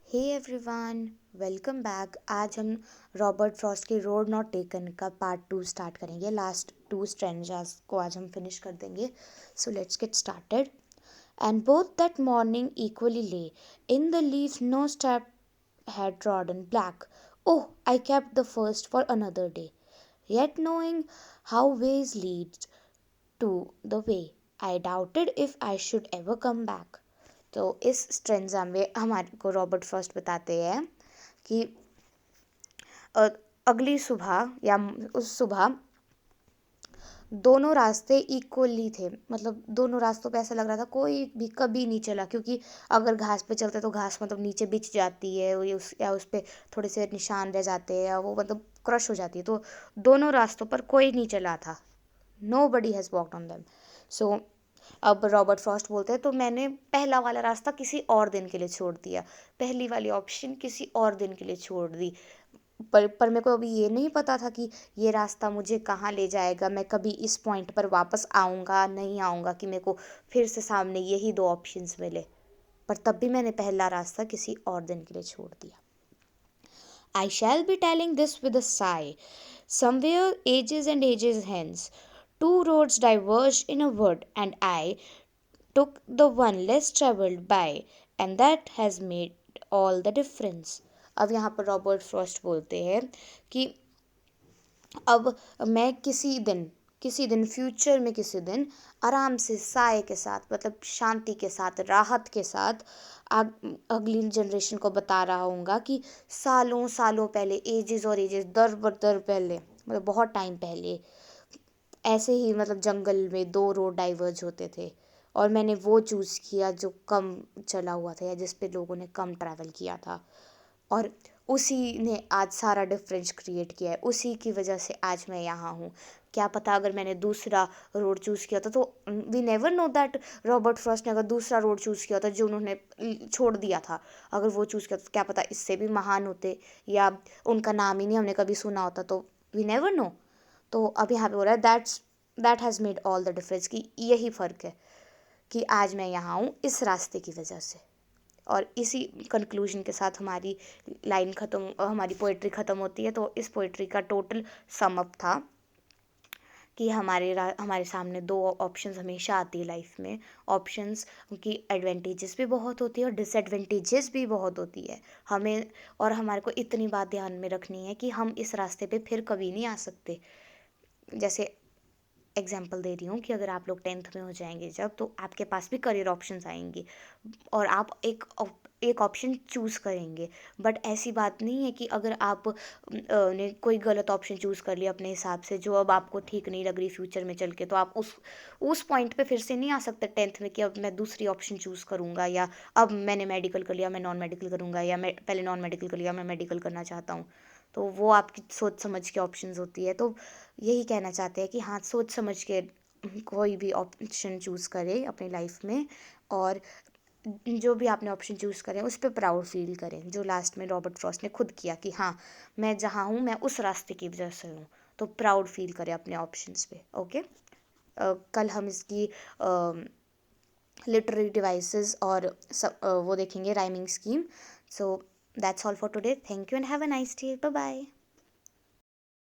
Hey everyone, welcome back. आज हम Robert Frost के रोड नॉट टेकन का पार्ट 2 स्टार्ट करेंगे। लास्ट 2 स्ट्रेंजर्स को आज हम फिनिश कर देंगे। So let's get started. And both that morning equally lay in the leaves no step had trodden black. Oh, I kept the first for another day. Yet knowing how ways lead to the way, I doubted if I should ever come back. तो इस stanza में हमारे को Robert first बताते हैं कि अ, अगली सुबह या उस सुबह दोनों रास्ते इक्वली थे। मतलब दोनों रास्तों पे ऐसा लग रहा था कोई भी कभी नहीं चला, क्योंकि अगर घास पे चलते तो घास मतलब नीचे बिछ जाती है या उस पे थोड़े से निशान रह जाते हैं या वो मतलब क्रश हो जाती है। तो दोनों रास्तों पर कोई नहीं चला था। Nobody has walked on them. So अब रॉबर्ट फ्रॉस्ट बोलते हैं तो मैंने पहला वाला रास्ता किसी और दिन के लिए छोड़ दिया, पहली वाली ऑप्शन किसी और दिन के लिए छोड़ दी। पर मेरे को अभी ये नहीं पता था कि ये रास्ता मुझे कहाँ ले जाएगा, मैं कभी इस पॉइंट पर वापस आऊँगा नहीं आऊँगा, कि मेरे को फिर से सामने यही दो ऑप्शंस मिले। पर तब भी मैंने पहला रास्ता किसी और दिन के लिए छोड़ दिया। I shall be telling this with a sigh. Somewhere, ages and ages hence, two roads diverged in a wood, and I took the one less traveled by, and that has made all the difference. अब यहाँ पर Robert Frost बोलते हैं कि अब मैं किसी दिन फ्यूचर में किसी दिन आराम से साय के साथ, मतलब शांति के साथ, राहत के साथ अगली जनरेशन को बता रहा हूँगा कि सालों सालों पहले, एजेस और एजेस, दर बदर पहले, मतलब बहुत टाइम पहले ऐसे ही मतलब जंगल में दो रोड डाइवर्ज होते थे, और मैंने वो चूज़ किया जो कम चला हुआ था या जिस पे लोगों ने कम ट्रैवल किया था। और उसी ने आज सारा डिफरेंस क्रिएट किया है, उसी की वजह से आज मैं यहाँ हूँ। क्या पता अगर मैंने दूसरा रोड चूज़ किया था तो we never know that Robert Frost ने अगर दूसरा रोड चूज़ किया था जो उन्होंने छोड़ दिया था, अगर वो चूज़ किया तो क्या पता इससे भी महान होते, या उनका नाम ही नहीं हमने कभी सुना होता। तो वी नेवर नो। तो अब यहाँ पे हो रहा है that has made all the difference, कि यही फ़र्क है कि आज मैं यहाँ हूँ इस रास्ते की वजह से। और इसी कंक्लूजन के साथ हमारी पोइट्री ख़त्म होती है। तो इस पोइट्री का टोटल सम अप था कि हमारे सामने दो ऑप्शंस हमेशा आती है लाइफ में। ऑप्शंस की एडवांटेजेस भी बहुत होती है और डिसएडवांटेजेस भी बहुत होती है हमें। और हमारे को इतनी बात ध्यान में रखनी है कि हम इस रास्ते पे फिर कभी नहीं आ सकते। जैसे एग्जाम्पल दे रही हूँ कि अगर आप लोग 10th में हो जाएंगे जब, तो आपके पास भी करियर ऑप्शंस आएंगे और आप एक ऑप्शन चूज़ करेंगे। बट ऐसी बात नहीं है कि अगर आप ने कोई गलत ऑप्शन चूज़ कर लिया अपने हिसाब से, जो अब आपको ठीक नहीं लग रही फ्यूचर में चल के, तो आप उस पॉइंट पे फिर से नहीं आ सकते 10th में कि अब मैं दूसरी ऑप्शन चूज़ करूँगा, या अब मैंने मेडिकल कर लिया मैं नॉन मेडिकल करूँगा, या मैं पहले नॉन मेडिकल कर लिया मैं मेडिकल करना चाहता हूँ। तो वो आपकी सोच समझ के ऑप्शंस होती है। तो यही कहना चाहते हैं कि हाँ, सोच समझ के कोई भी ऑप्शन चूज़ करें अपनी लाइफ में, और जो भी आपने ऑप्शन चूज़ करें उस पर प्राउड फील करें, जो लास्ट में रॉबर्ट फ्रॉस्ट ने खुद किया कि हाँ, मैं जहाँ हूँ मैं उस रास्ते की वजह से हूँ। तो प्राउड फील करें अपने ऑप्शंस पे। ओके। कल हम इसकी लिटरेरी डिवाइसेस और वो देखेंगे, rhyming scheme. So that's all for today. Thank you and have a nice day. Bye bye.